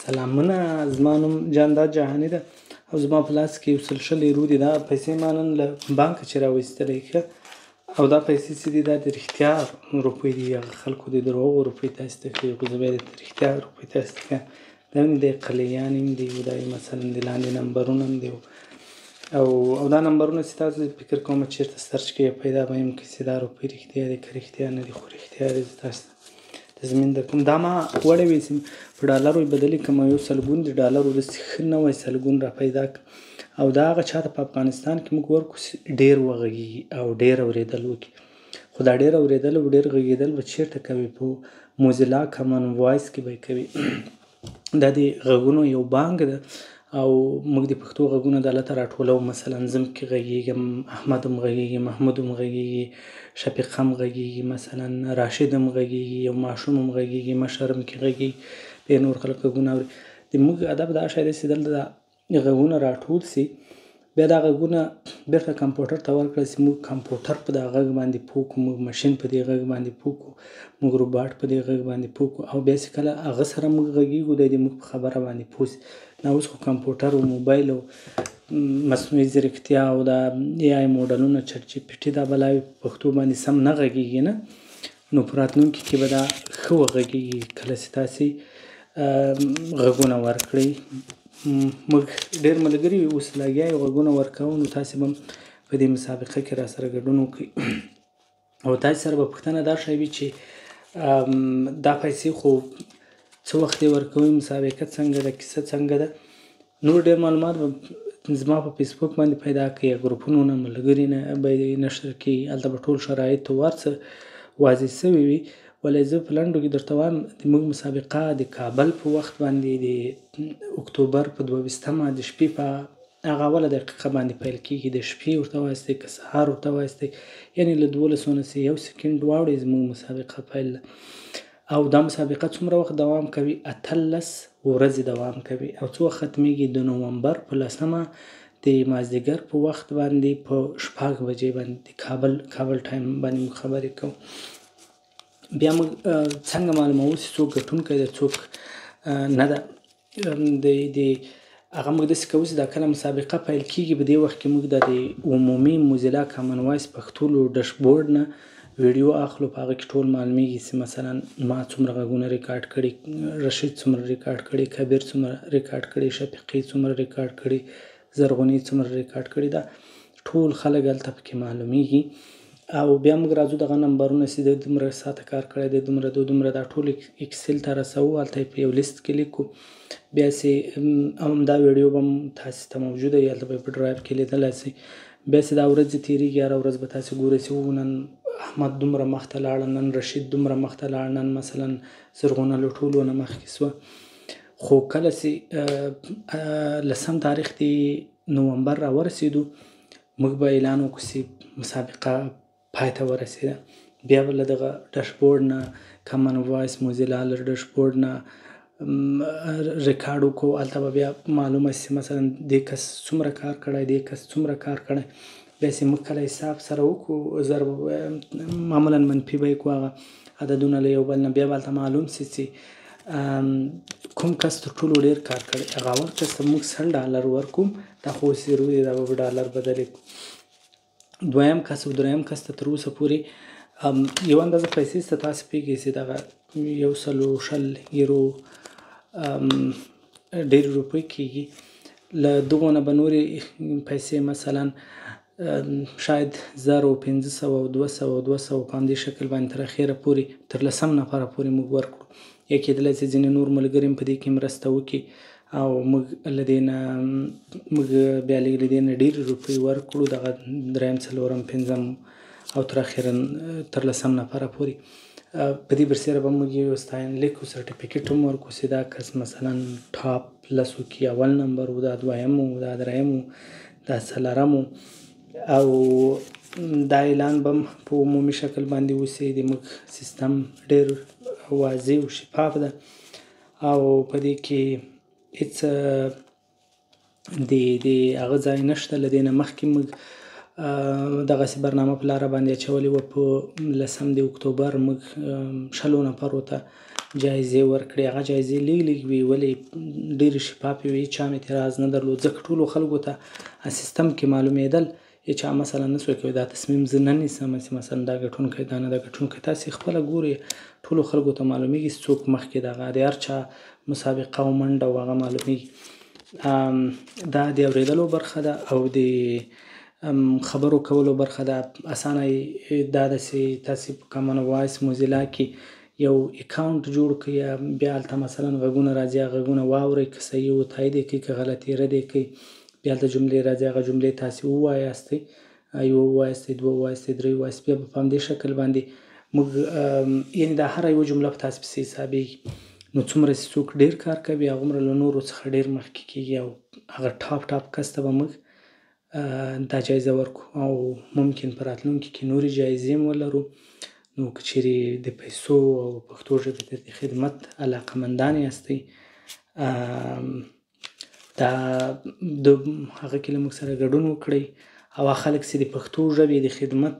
سلامونه، زما نوم جانداد جهاني ده او زما په لاس کې یو سل شل یورو دي. دا پیسې ما نن له بانکه چې راویستلی ښه، او دا پیسې چې دي دا د رښتیا روپۍ دي. هغه خلکو د دروغو روپۍ تاسې ته ښیي، خو زه بیا د رښتیا روپۍ تاسې ته ښیم. دا هم د قلیانې هم دي، دا مثلا د لاندې نمبرونه هم دي، او دا نمبرونه چې تاسو فکر کوم چېرته سرچ کړئ پیدا به یم کړي چې دا روپۍ رښتیا دي که رښتیا نه دي. خو رښتیا دي، زه تاسو ته تضمین درکوم. دا ما وړی وې چې په ډالرو یې بدلې کړم، یو سلګون د ډالرو داسې ښه نوی سلګون را پیدا کړ، او دا هغه چاته په افغانستان کې موږ ورکړو چې ډېر وغږېږي او ډېر اورېدل وکړي. خو دا ډېر اورېدل او ډېر غږېدل به چېرته کوي؟ په موزیلا کامن وایس کې به یې کوي. دا د غږونو یو بانک ده، او موږ د پښتو غږونه دلته راټولوو. مثلا زه هم پکې غږېږم، احمد هم غږېږي، محمود هم غږېږي، شفیقه هم غږېږي، مثلا راشد هم غږېږي، یو ماشوم هم غږېږي، مشر هم پکې غږېږي، بیا نور خلک غږونه اوري. زموږ ادب دا شی دی چې دلته دا غږونه راټول سي، بیا دا غږونه بېرته کمپیوټر ته ورکړل سي. موږ کمپیوټر په دا غږ باندې پوه کړو، موږ ماشین په دې غږ باندې پوه کړو، موږ روباټ په دې غږ باندې پوه کړو، او بیا چې کله هغه سره موږ غږېږو دی د موږ په خبره باندې پوه سي. نه اوس خو کمپیوټر او موبایل او مصنوعي ځیرکتیا او دا ای آی موډلونه چټ جي پي ټي دا بلاوې په پښتو باندې سم نه غږېږي نه، نو په راتلونکي کې به دا ښه وغږېږي. کله چې تاسې غږونه ورکړئ، موږ ډېر ملګري یو اوس لګیا یو غږونه ورکوو، نو تاسې به هم په دې مسابقه کې راسره ګډون وکړئ. او تاسې سره به پوښتنه دا شی وي چې دا پیسې خو څه وخت یې ورکوئ، مسابقه څنګه ده، کیسه څنګه ده. نور ډېر معلومات به زما په فیسبوک باندې پیدا کړئ، ګروپونو نه ملګري نه به یې نشر کړي، هلته به ټول شرایط او هر څه واضح سوي وي. ولې زه په لنډو کې درته وایم، زموږ مسابقه د کابل په وخت باندې د اکتوبر په 22 د شپې په هغه اوله دقیقه باندې پیل کېږي. د شپې ورته وایستئ که سهار ورته وایستئ، یعنې له 12 نه چې 1 سکنډ واوړئ زموږ مسابقه پیل ده. او دا مسابقه څومره وخت دوام کوي؟ 18 ورځې دوام کوي. او څو وخت ختمېږي؟ د نومبر په 10 د مازدیګر په وخت باندې په 6 بجې باندې د کابل ټایم باندې موږ خبرې کوو. بیا موږ څنګه معلوموو چې څوک ګټونکی ده څوک نه ده؟ د هغه موږ داسې کوو چې دا کله مسابقه پیل کېږي په دې وخت کې موږ د عمومي موزیلا کامن وایس پښتو ډیشبورډ نه ویډیو اخلو. په هغه کې ټول معلومیږي چې مثلا ما څومره غږونه ریکارډ کړي، رشید څومره ریکارډ کړي، کبیر څومره ریکارډ کړي، شفیقې څومره ریکارډ کړي، زرغونې څومره ریکارډ کړي. دا ټول خلک هلته پکې معلومیږي. او بیا موږ راځو دغه نمبرونه چې د دومره ساعته کار کړی دی، دومره دا ټول اکسل ته رسوو، هلته یې په یو لیست کې لیکو. بیا چې همدا ویډیو به هم تاسې ته موجوده وي، هلته به یې په ډرایو کې لیدلی شئ. بیا چې دا ورځې تېرېږي، هره ورځ به تاسې ګورئ چې نن احمد دومره مخته لاړه، نن رشید دومره مخته لاړ، نن مثلا زرغونه له ټولو نه مخکې شوه. خو کله چې 10 تاریخ د نومبر راورسېدو، موږ به اعلان وکړو چې مسابقه پای ته ورسېده. بیا به له دغه ډیشبورډ نه کامن وایس موزیلا له ډیشبورډ نه ریکارډ وکړو. هلته به بیا معلومه شي مثلا دې کس څومره کار کړی، دې کس څومره کار کړی. بیا چې موږ کله حساب سره وکړو، معمولا منفي به یې کړو هغه عددونه له یو بل نه، بیا به هلته معلوم شي چې کوم کس تر ټولو ډېر کار کړی. هغه اول کس ته موږ $100 ورکړو، دا خو اوس یورو دی، دا به په ډالر بدلې کړو. دویم کس او دریم کس ته تر اوسه پورې یو اندازه پیسې شته. تاسې پوهېږئ چې دغه 120 یورو ډېرې روپۍ کېږي. له دغو نه به نورې پیسې مثلا شاید 1500 او 200 په همدې شکل باندې تر اخره پورې تر 10 نفره پورې موږ ورکړو. یا کېدلی چې ځینې نور ملګري هم په دې کې مرسته وکړي، او موږ له دې نه بیا له دې نه ډېرې روپۍ ورکړو، دغه دریم څلورم پنځم او تر اخره تر 10 نفره پورې. په دې برسېره به موږ یو ستاینلیک او سرټیفیکټ هم ورکړو چې دا کس مثلا ټاپ 10 کې اول نمبر و، دا دویم و، دا دریم و، دا څلورم و. او دا اعلان به هم په عمومي شکل باندې وشي. د موږ سیستم ډېر واضح او شفاف ده، او په دې کې هېڅ د هغه ځای نشته. له دې نه مخکې موږ دغسې برنامه په لاره باندې اچولې وه. په 10 د اکتوبر موږ 100 نفرو ته جایزې ورکړې. هغه جایزې لږ لږ وي ولې ډېرې شفافې وي، هېچا هم اعتراض نه درلود ځکه ټولو خلکو ته سیستم کې معلومېدل. هېچا مثلا نه سوی کولی دا تصمیم زه نه نیسم چې مثلا دا ګټونکی دا نه ده ګټونکی. تاسې خپله ګورئ ټولو خلکو ته معلومیږي چې څوک مخکې د هغه د هر چا مسابقه او منډه او هغه معلومیږي. دا د اورېدلو برخه ده او د خبرو کولو برخه ده. اسانه دا ده چې تاسې په کامن وایس موزیلا کې یو اکاونټ جوړ کړئ، بیا هلته مثلا غږونه راځي هغه غږونه واورئ، که صحیح و تایید یې کړئ، که غلطي رد یې کړئ. بیا هلته جملې راځي هغه جملې تاسې ووایاستئ، یوه ووایاستئ، دوه ووایاستئ، درې ووایاستئ. بیا به په همدې شکل باندې موږ یعنې دا هره یوه جمله په تاسې پسې حسابېږي. نو څومره چې څوک ډېر کار کوي هغومره له نورو څخه ډېر مخکې کېږي او هغه ټاپ کس ته به موږ دا جایزه ورکړو او ممکن په راتلونکي کې نورې جایزې هم ولرو. نو که چیرې د پیسو او پښتو ژبې ته د خدمت علاقمندان یاستئ دا د هغه کې له موږ سره ګډون وکړئ او هغه خلک چې د پښتو ژبې د خدمت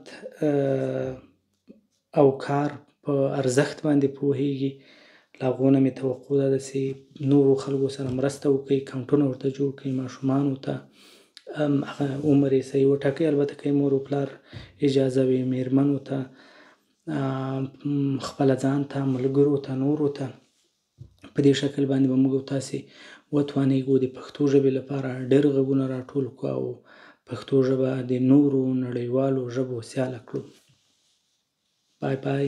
او کار په ارزښت باندې پوهیږي له هغو نه مې توقع دا ده چې نورو خلکو سره مرسته وکړئ، اکاونټونه ورته جوړ کړئ، ماشومانو ته هغه عمر یې صحیح وټاکئ. البته که مور و پلار اجازه وي، مېرمنو ته، خپله ځان ته، ملګرو ته، نورو ته. په دې شکل باندې به موږ او تاسې وتوانېږو د پښتو ژبې لپاره ډېر غږونه راټول کړو او پښتو ژبه د نورو نړیوالو ژبو سیاله کړو. بای بای.